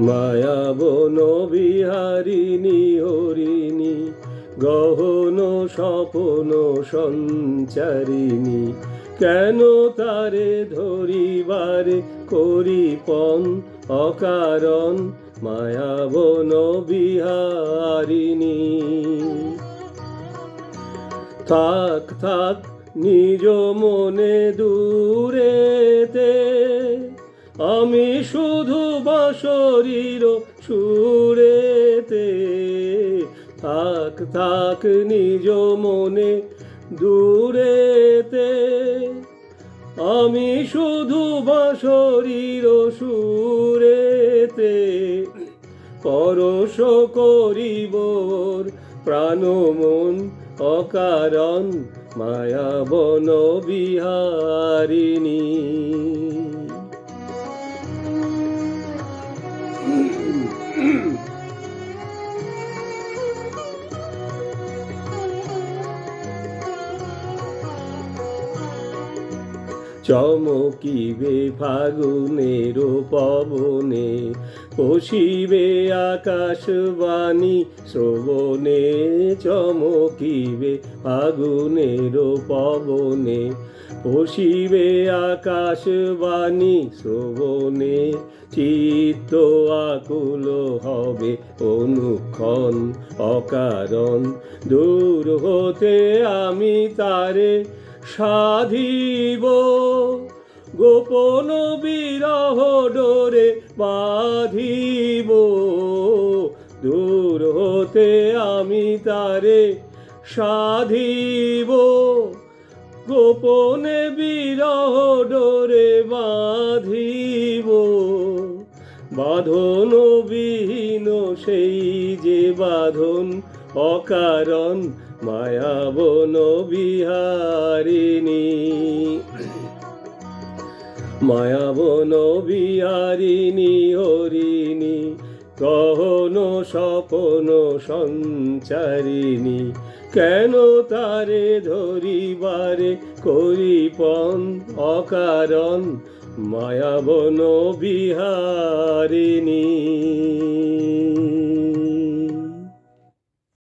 মায়াবন বিহারিণী হরিণী গহন স্বপন সঞ্চারিণী, কেন তারে ধরিবারে করিপন অকারণ মায়াবন বিহারিণী। থাক থাক নিজ মনে দূরেতে, আমি শুধু বাঁশরীর সুরেতে। থাক থাক নিজ মনে দূরেতে, আমি শুধু বাঁশরীর সুরেতে। পরশ করিবর প্রাণ মন অকারণ মায়াবন বিহারিণী। চমকিবে ফাগুনের পবনে, পশিবে আকাশবাণী শ্রবণে। চমকিবে ফাগুনের পবনে, পশিবে আকাশবাণী শ্রবণে। চিত্ত আকুল হবে অনুক্ষণ অকারণ, দূর হতে আমি তারে সাধিব। গোপন বিরহ ডোরে বাঁধিব, দূর হতে আমি তারে সাধিব। গোপনে বিরহ ডোরে বাঁধিব, বাঁধন বিহীন সেই যে বাঁধন অকারণ মায়াবন বিহারিণী। মায়াবন বিহারিণী হরিণী গহন স্বপন সঞ্চারিণী, কেন তারে ধরিবারে করিপন অকারণ মায়াবন বিহারিণী।